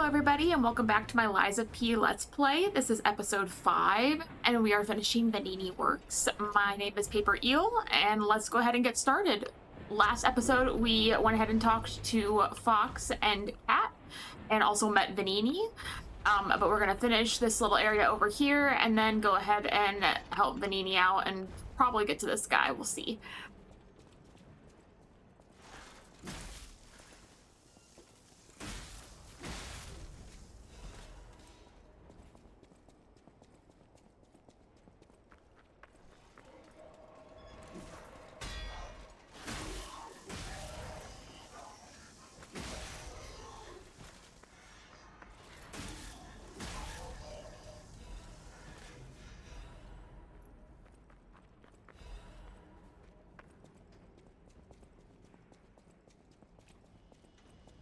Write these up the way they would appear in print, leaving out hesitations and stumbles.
everybody, and welcome back to my Liza P Let's Play. This is episode 5, and we are finishing Vinigni Works. My name is Paper Eel, and let's go ahead and get started. Last episode, we went ahead and talked to Fox and Cat, and also met Vinigni. But we're going to finish this little area over here, and then go ahead and help Vinigni out, and probably get to this guy. We'll see.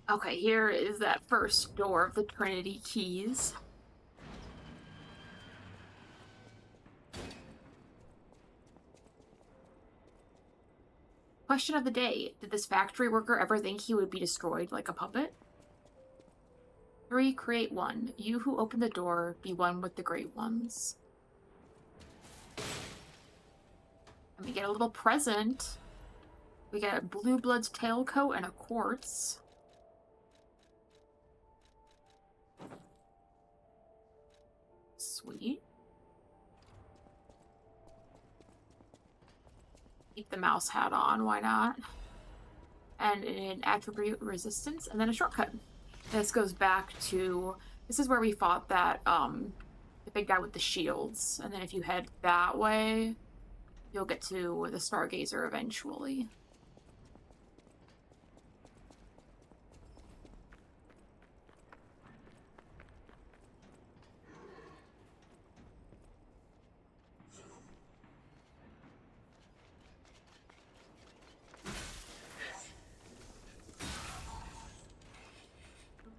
Okay, here is that first door of the Trinity Keys. Question of the day. Did this factory worker ever think he would be destroyed like a puppet? 3, create 1. You who open the door, be one with the great ones. And we get a little present. We get a Blue Blood's tailcoat and a quartz. Sweet. Keep the mouse hat on, why not? And an attribute resistance, and then a shortcut. This goes back to, this is where we fought that, the big guy with the shields. And then if you head that way, you'll get to the Stargazer eventually.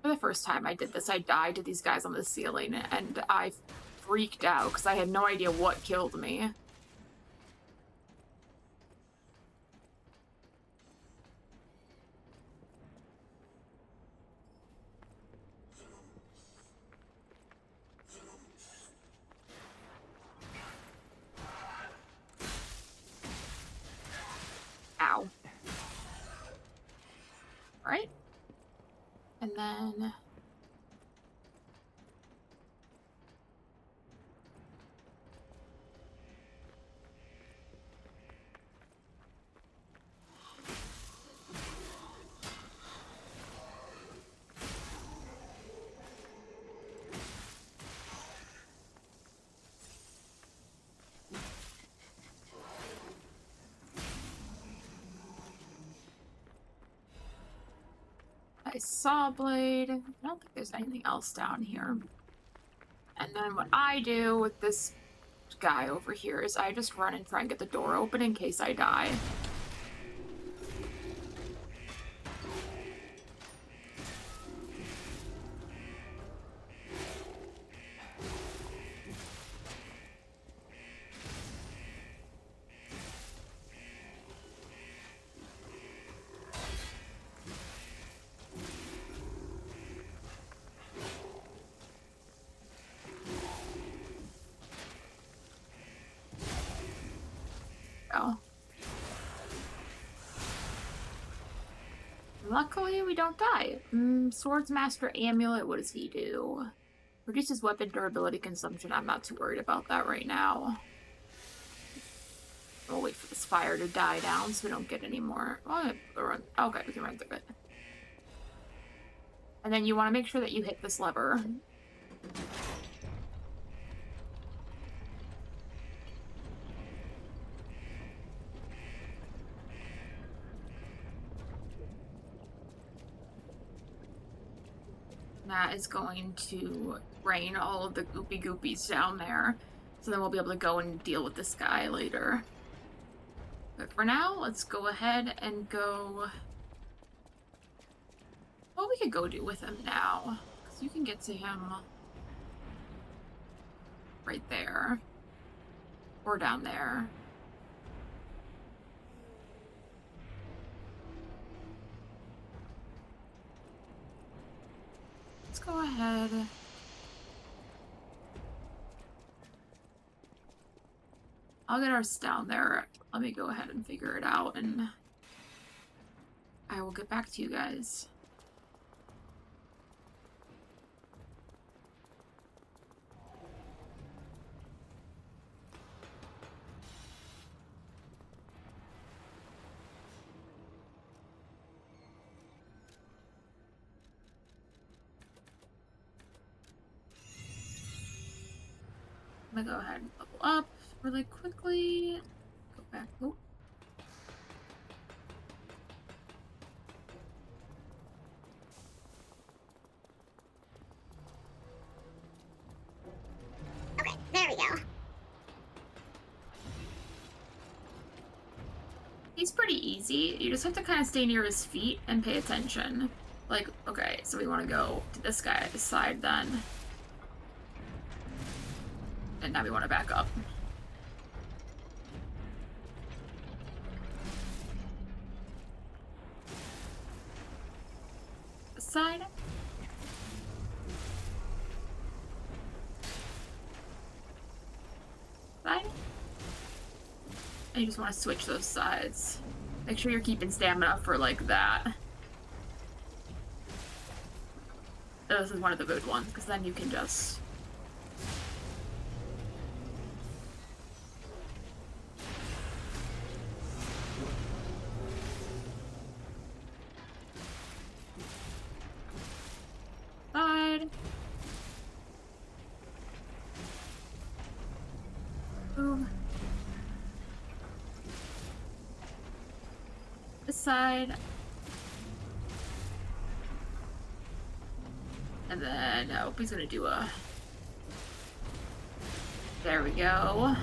For the first time I did this, I died to these guys on the ceiling, and I freaked out because I had no idea what killed me. Ow. Right? And then... I saw blade. I don't think there's anything else down here. And then what I do with this guy over here is I just run and try and get the door open in case I die. Luckily, we don't die. Swordsmaster Amulet, what does he do? Reduces weapon durability consumption. I'm not too worried about that right now. We'll wait for this fire to die down so we don't get any more. Oh, okay, we can run through it. And then you want to make sure that you hit this lever. That is going to rain all of the goopy goopies down there. So then we'll be able to go and deal with this guy later. But for now, let's go ahead and go... What we could go do with him now. Because you can get to him right there. Or down there. go ahead. I'll get ours down there. Let me go ahead and figure it out, and I will get back to you guys. I'm gonna go ahead and level up really quickly. Go back. Oh. Okay, there we go. He's pretty easy. You just have to kind of stay near his feet and pay attention. Like, okay, so we want to go to this guy's side then. And now we want to back up. This side. Side. And you just want to switch those sides. Make sure you're keeping stamina for, like, that. This is one of the good ones, because then you can just... Side. Move. This side. And then, I hope he's gonna do a... There we go.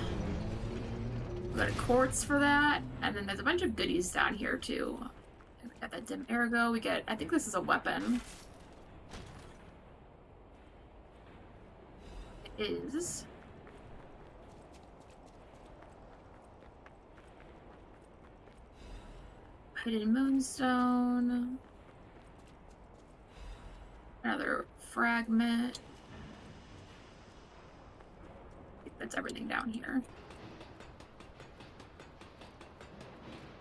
We got a quartz for that. And then there's a bunch of goodies down here, too. We got that dim ergo. We get... I think this is a weapon. It is. Hidden moonstone. Another fragment. I think that's everything down here.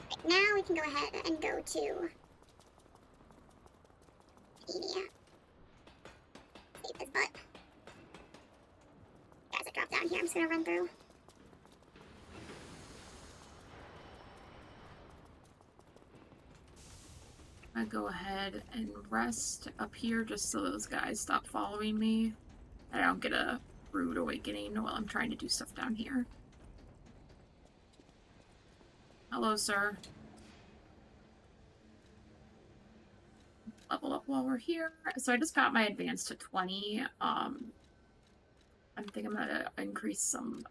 Right, now we can go ahead and go to India. Save his butt. Guys, I dropped down here. I'm just gonna run through. I go ahead and rest up here just so those guys stop following me. I don't get a rude awakening while I'm trying to do stuff down here. Hello, sir. Level up while we're here. So I just got my advance to 20. I think I'm gonna increase some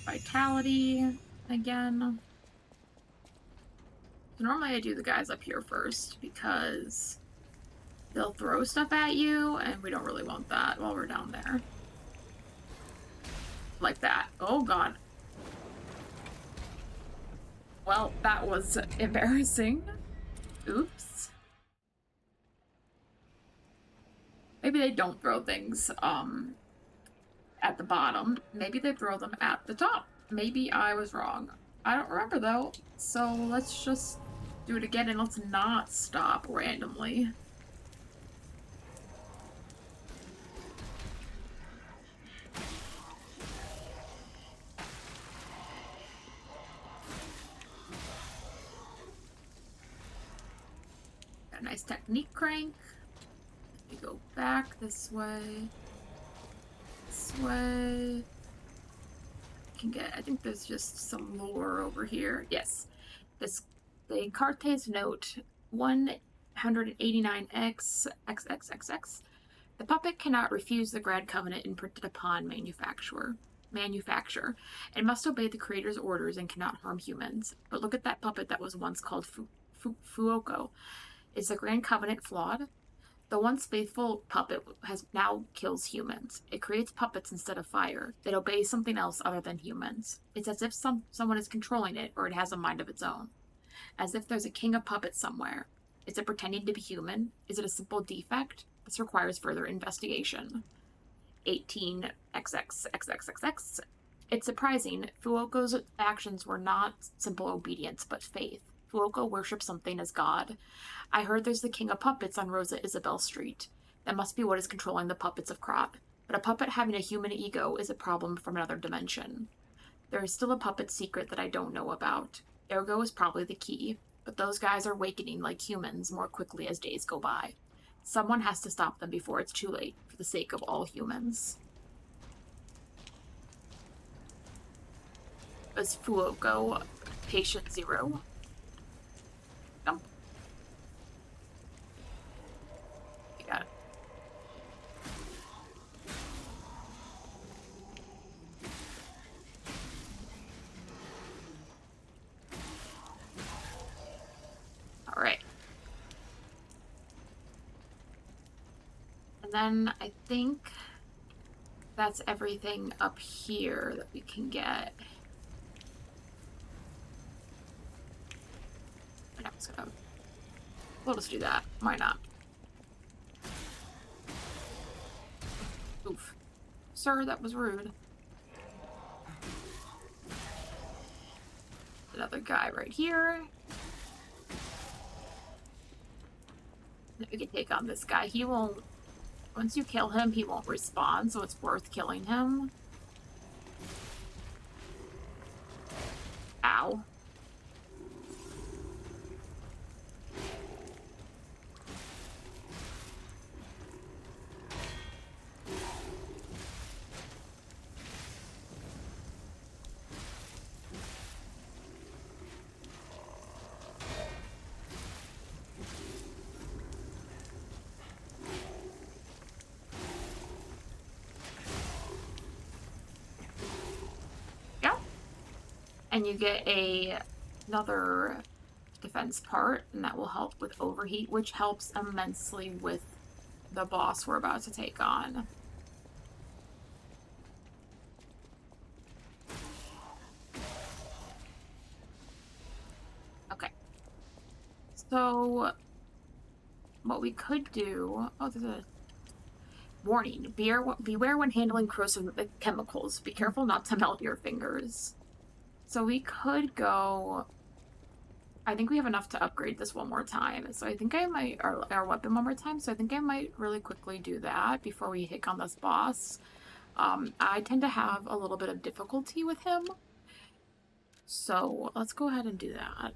vitality again. So normally I do the guys up here first because they'll throw stuff at you and we don't really want that while we're down there. Like that. Oh god. Well, that was embarrassing. Oops. Maybe they don't throw things at the bottom. Maybe they throw them at the top. Maybe I was wrong. I don't remember though. So let's just do it again and let's not stop randomly. Got a nice technique crank. We go back this way. This way. Can get, I think there's just some lore over here. Yes. This, the Cartes note 189X XXXX. The puppet cannot refuse the Grand Covenant imprinted upon manufacture. It must obey the creator's orders and cannot harm humans. But look at that puppet that was once called Fuoco. Is the Grand Covenant flawed? The once faithful puppet has now kills humans. It creates puppets instead of fire. It obeys something else other than humans. It's as if someone is controlling it, or it has a mind of its own. As if there's a king of puppets somewhere. Is it pretending to be human? Is it a simple defect? This requires further investigation. 18XXXXXX. It's surprising. Fuoco's actions were not simple obedience, but faith. Fuoco worships something as God. I heard there's the king of puppets on Rosa Isabel Street. That must be what is controlling the puppets of Krot. But a puppet having a human ego is a problem from another dimension. There is still a puppet secret that I don't know about. Ergo is probably the key, but those guys are awakening like humans more quickly as days go by. Someone has to stop them before it's too late, for the sake of all humans. Is Fuoco patient 0? Jump. You got it. All right. And then I think that's everything up here that we can get. And I'm just gonna... We'll just do that. Why not? Oof. Sir, that was rude. Another guy right here. We can take on this guy. He won't... Once you kill him, he won't respawn, so it's worth killing him. Ow. And you get another defense part, and that will help with overheat, which helps immensely with the boss we're about to take on. Okay. So, what we could do... Oh, there's a... Warning. Beware when handling corrosive chemicals. Be careful not to melt your fingers. So we could go... I think we have enough to upgrade this one more time. So I think I might... Our weapon one more time. So I think I might really quickly do that before we hit on this boss. I tend to have a little bit of difficulty with him. So let's go ahead and do that.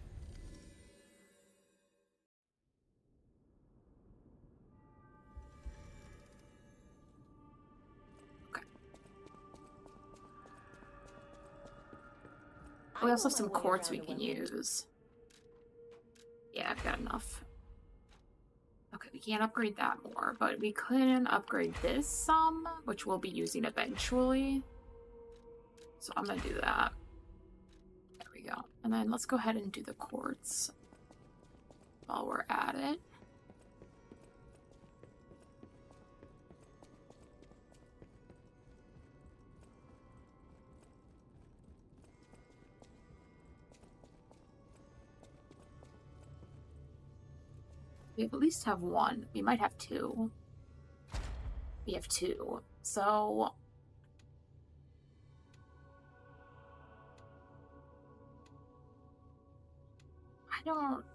We also have some quartz we can use. Yeah, I've got enough. Okay, we can't upgrade that more, but we can upgrade this some, which we'll be using eventually. So I'm gonna do that. There we go. And then let's go ahead and do the quartz while we're at it. We at least have one. We might have two. We have two. So...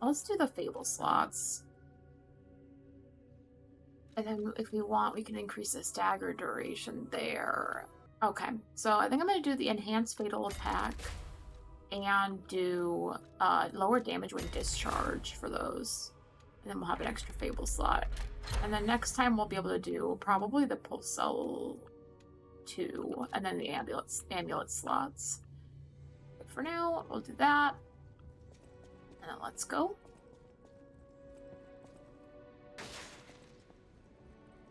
Let's do the Fable slots. And then if we want, we can increase the stagger duration there. Okay, so I think I'm going to do the Enhanced Fatal Attack and do lower damage when discharge for those. And then we'll have an extra Fable slot. And then next time we'll be able to do probably the Pulse Cell 2 and then the amulet slots. But for now, we'll do that. And then let's go.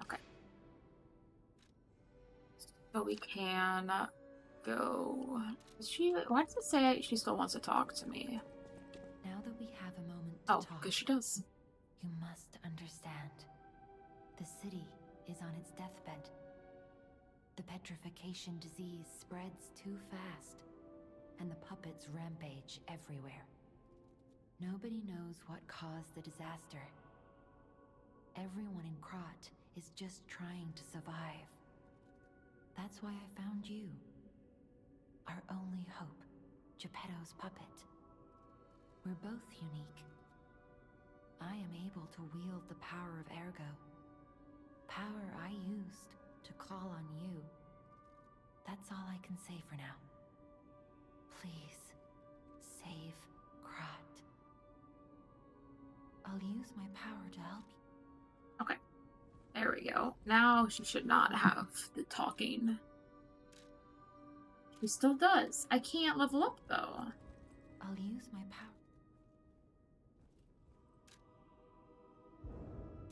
Okay. So we can go... Why does it say she still wants to talk to me? Now that we have a moment to talk... Oh, because she does. You must understand. The city is on its deathbed. The petrification disease spreads too fast, and the puppets rampage everywhere. Nobody knows what caused the disaster. Everyone in Krot is just trying to survive. That's why I found you. Our only hope, Geppetto's puppet. We're both unique. I am able to wield the power of Ergo. Power I used to call on you. That's all I can say for now. Please, save Krat. I'll use my power to help you. Okay. There we go. Now she should not have the talking. She still does. I can't level up, though. I'll use my power.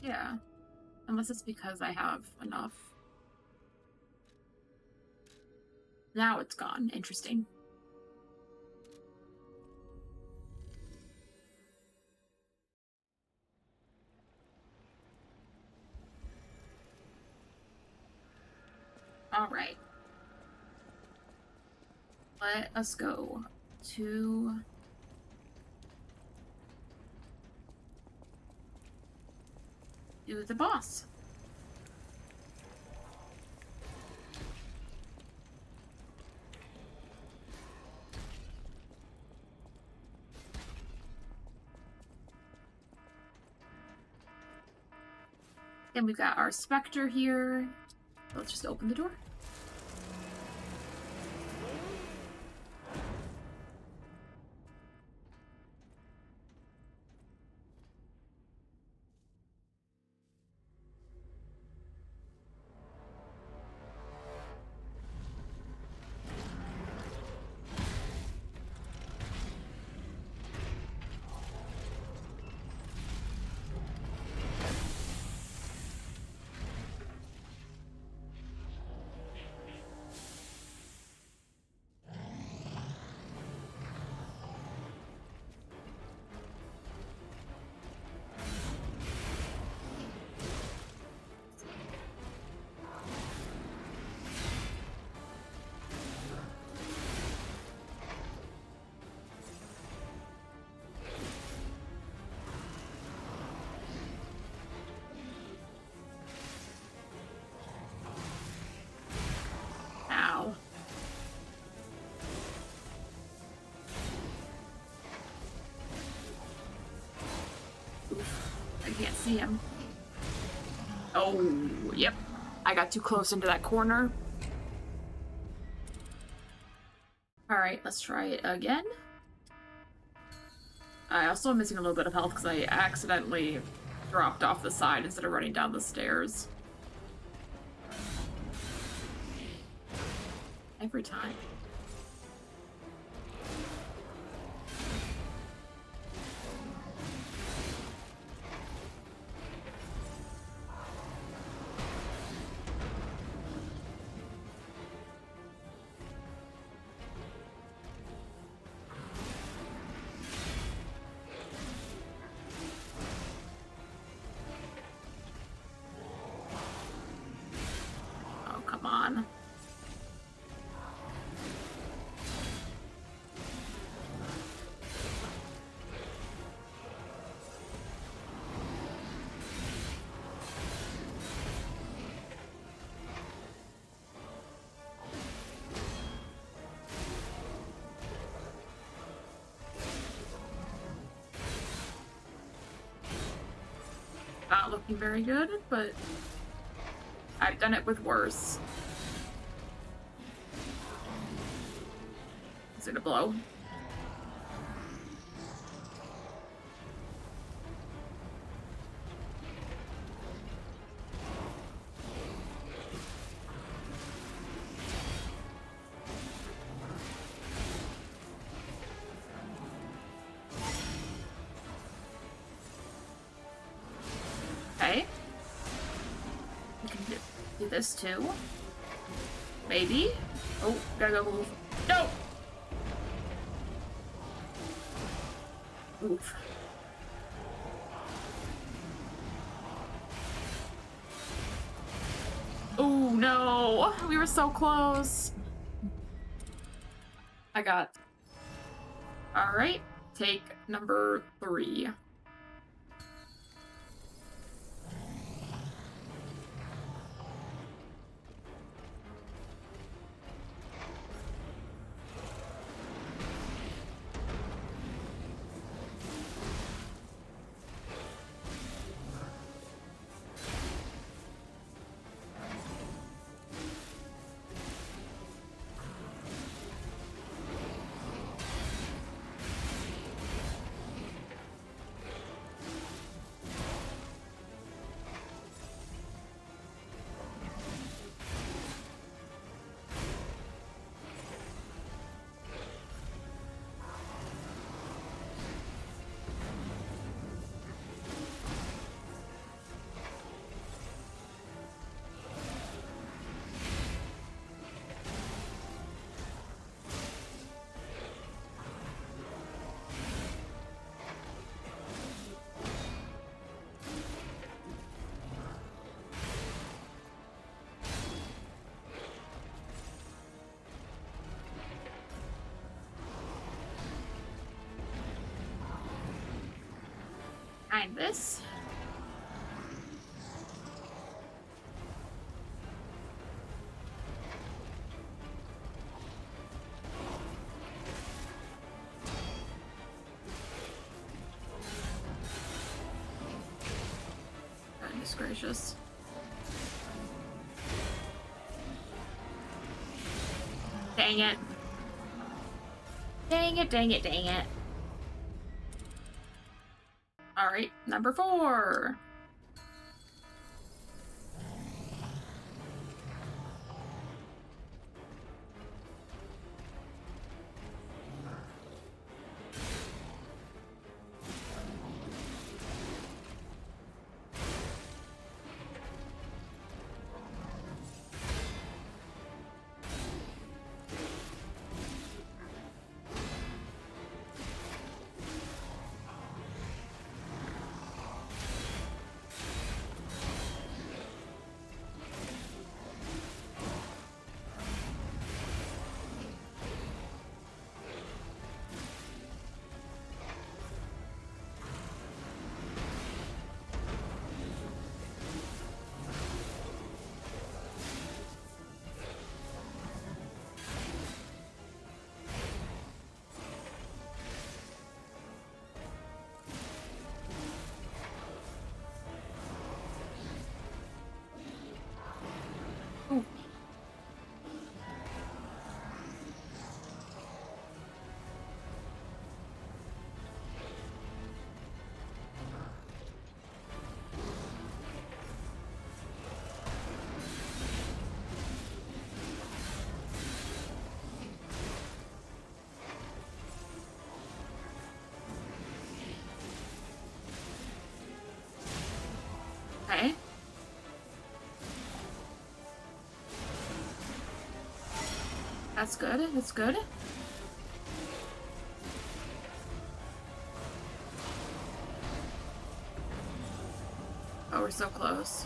Yeah. Unless it's because I have enough. Now it's gone. Interesting. All right. Let us go to the boss. And we've got our Spectre here. Let's just open the door. Ow. Oof. I can't see him. Oh, yep. I got too close into that corner. Alright, let's try it again. I also am missing a little bit of health because I accidentally dropped off the side instead of running down the stairs. Every time. Oh, come on. Not looking very good, but I've done it with worse. Is it a blow? Okay. We can do this too. Maybe. Oh, gotta go move. No! Oof. Oh no! We were so close. I got. Alright, take number 3. Behind this. Goodness gracious. Dang it. Dang it, dang it, dang it. Alright, number 4. Ooh. Okay. That's good. That's good. Oh, we're so close.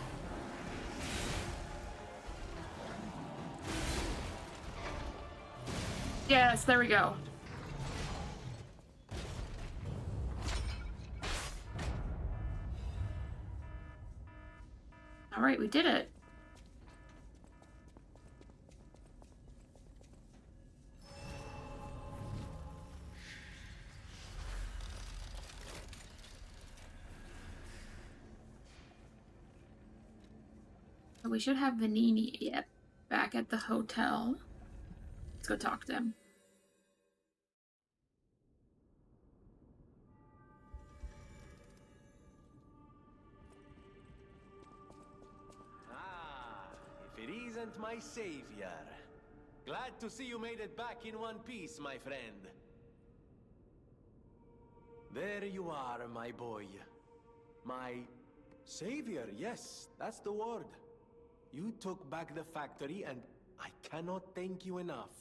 Yes, there we go. All right, we did it. So we should have Vinigni back at the hotel. Let's go talk to him. Ah, if it isn't my savior. Glad to see you made it back in one piece, my friend. There you are, my boy. My savior, yes, that's the word. You took back the factory, and I cannot thank you enough.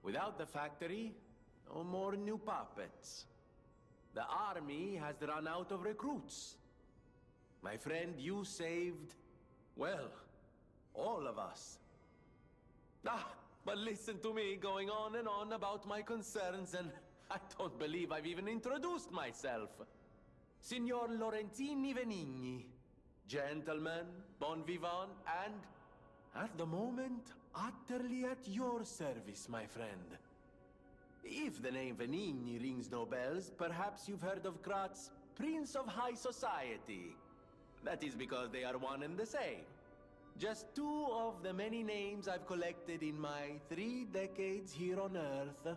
Without the factory, no more new puppets. The army has run out of recruits. My friend, you saved, well, all of us. Ah, but listen to me going on and on about my concerns, and I don't believe I've even introduced myself. Signor Lorenzini Venigni. Gentleman, bon vivant, and, at the moment, utterly at your service, my friend. If the name Venigni rings no bells, perhaps you've heard of Krat's Prince of High Society. That is because they are one and the same. Just 2 of the many names I've collected in my 3 decades here on Earth.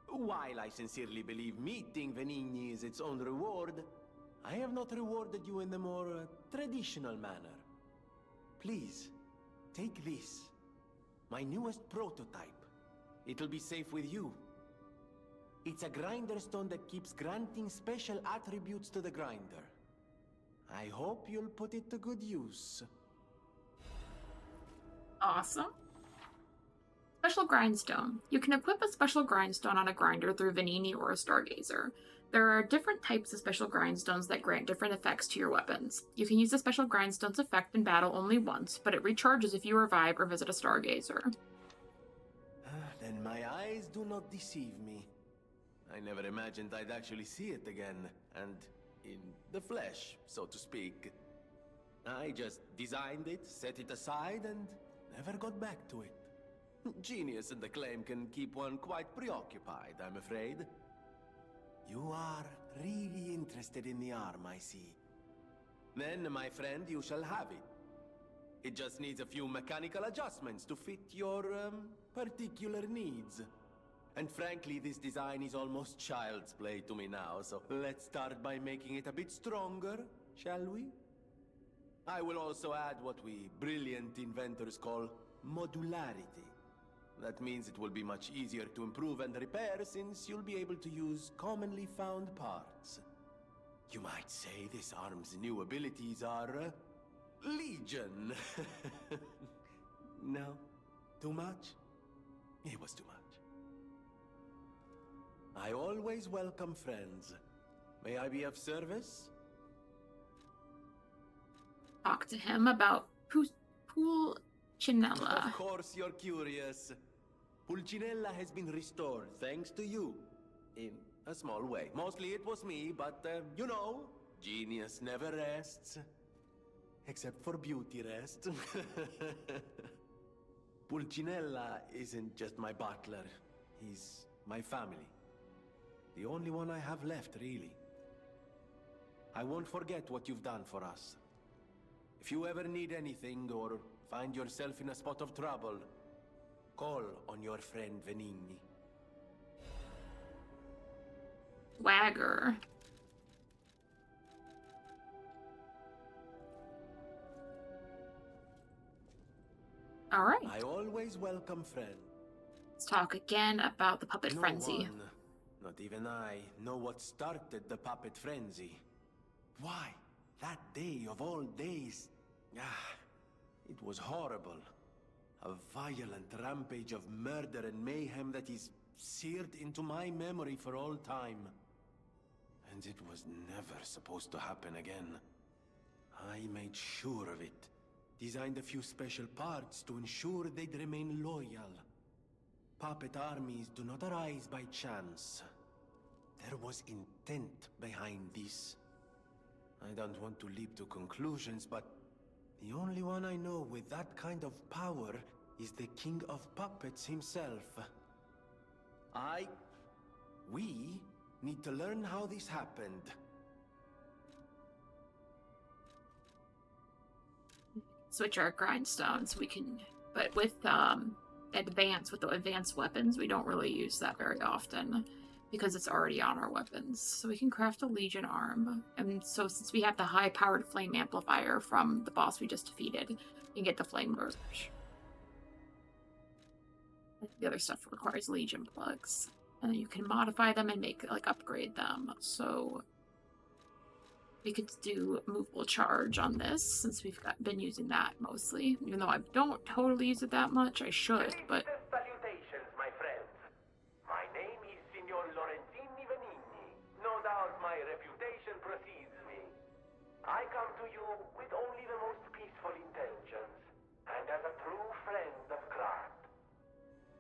While I sincerely believe meeting Venigni is its own reward, I have not rewarded you in the more traditional manner. Please, take this. My newest prototype. It'll be safe with you. It's a grinder stone that keeps granting special attributes to the grinder. I hope you'll put it to good use. Awesome. Special grindstone. You can equip a special grindstone on a grinder through Vinigni or a Stargazer. There are different types of special grindstones that grant different effects to your weapons. You can use the special grindstone's effect in battle only once, but it recharges if you revive or visit a Stargazer. Then my eyes do not deceive me. I never imagined I'd actually see it again, and in the flesh, so to speak. I just designed it, set it aside, and never got back to it. Genius and acclaim can keep one quite preoccupied, I'm afraid. You are really interested in the arm, I see. Then, my friend, you shall have it. It just needs a few mechanical adjustments to fit your, particular needs. And frankly, this design is almost child's play to me now, so let's start by making it a bit stronger, shall we? I will also add what we brilliant inventors call modularity. That means it will be much easier to improve and repair since you'll be able to use commonly found parts. You might say this arm's new abilities are, legion. No? Too much? It was too much. I always welcome friends. May I be of service? Talk to him about Pulcinella. Of course you're curious. Pulcinella has been restored thanks to you. In a small way. Mostly it was me, but, you know, genius never rests. Except for beauty rest. Pulcinella isn't just my butler. He's my family. The only one I have left, really. I won't forget what you've done for us. If you ever need anything or find yourself in a spot of trouble, call on your friend Vinigni. Swagger. All right. I always welcome friends. Let's talk again about the puppet frenzy. One, not even I, know what started the puppet frenzy. Why? That day of all days. It was horrible. A violent rampage of murder and mayhem that is seared into my memory for all time. And it was never supposed to happen again. I made sure of it. Designed a few special parts to ensure they'd remain loyal. Puppet armies do not arise by chance. There was intent behind this. I don't want to leap to conclusions, but the only one I know with that kind of power is the King of Puppets himself. We need to learn how this happened. Switch our grindstones. We can, but with the advanced weapons, we don't really use that very often because it's already on our weapons. So we can craft a Legion arm. And so since we have the high-powered flame amplifier from the boss we just defeated, we can get the flame burst. The other stuff requires Legion plugs. And then you can modify them and upgrade them. So we could do movable charge on this since we've been using that mostly. Even though I don't totally use it that much, I should, but... Salutations, my friends. My name is Signor Lorenzini Vinigni. No doubt my reputation precedes me. I come to you with only the most peaceful intentions, and as a true friend of craft.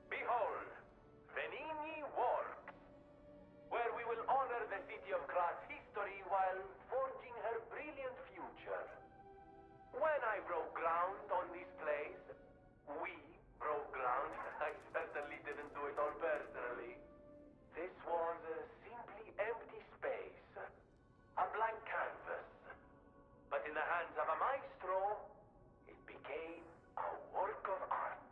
Behold, Vinigni Works, where we will honor the city of Krat's history while forging her brilliant future. When I broke ground on this place, we broke ground. I certainly didn't do it all personally. This was a simply empty space, a blank canvas. But in the hands of a maestro, it became a work of art.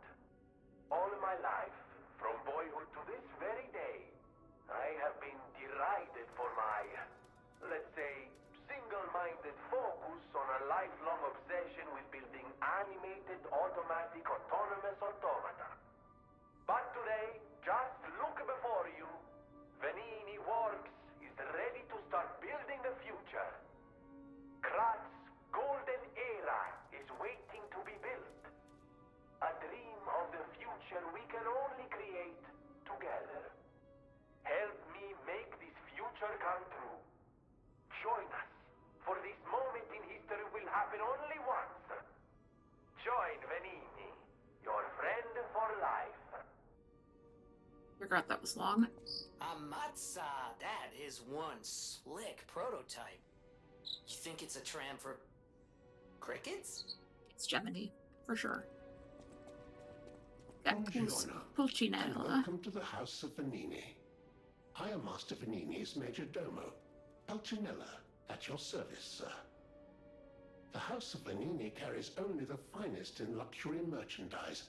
All my life, from boyhood to this very day, I have been derided for my, let's say, single-minded focus on a lifelong obsession with building animated, automatic, autonomous automata. But today, just look before you. Vinigni Works is ready to start building the future. Krat's golden era is waiting to be built. A dream of the future we can only create together. Help me make this future come true. Join us, for this moment in history will happen only once. Join Vinigni, your friend for Forgot that was long. Amatsa, that is one slick prototype. You think it's a tram for crickets? It's Gemini, for sure. Got Buongiorno, and Pulcinella. welcome to the House of Vinigni. I am Master Vinigni's Major Domo, Pulcinella, at your service, sir. The House of Vinigni carries only the finest in luxury merchandise.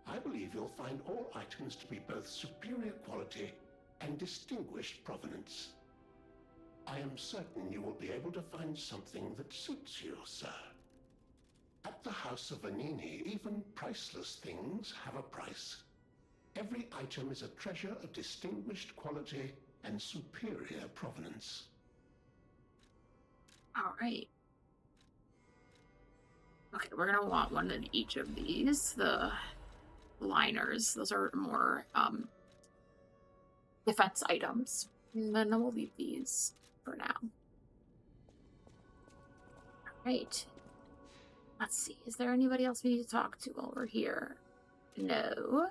I believe you'll find all items to be both superior quality and distinguished provenance. I am certain you will be able to find something that suits you, sir. At the House of Vinigni, even priceless things have a price. Every item is a treasure of distinguished quality and superior provenance. All right. Okay, we're gonna want one in each of these. The liners, those are more defense items. And then we'll leave these for now. All right. Let's see. Is there anybody else we need to talk to while we're here? No.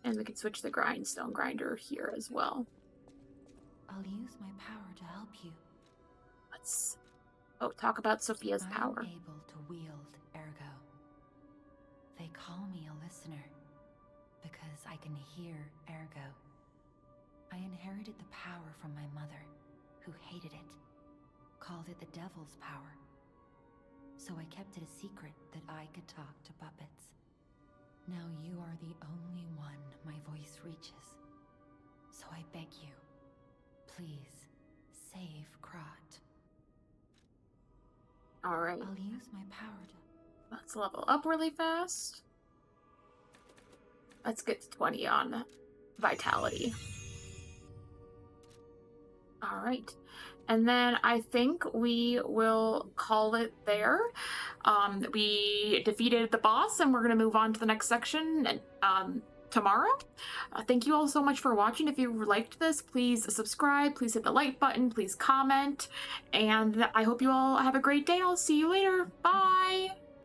And we can switch the grindstone grinder here as well. I'll use my power to help you. Let's talk about Sophia's power. I'm able to wield ergo. They call me a listener because I can hear ergo. I inherited the power from my mother, who hated it, called it the devil's power. So I kept it a secret that I could talk to puppets. Now you are the only one my voice reaches. So I beg you, please, save Krat. Alright, I'll use my power to... let's level up really fast. Let's get to 20 on Vitality. Alright. And then I think we will call it there. We defeated the boss, and we're going to move on to the next section tomorrow. Thank you all so much for watching. If you liked this, please subscribe, please hit the like button, please comment, and I hope you all have a great day. I'll see you later. Bye!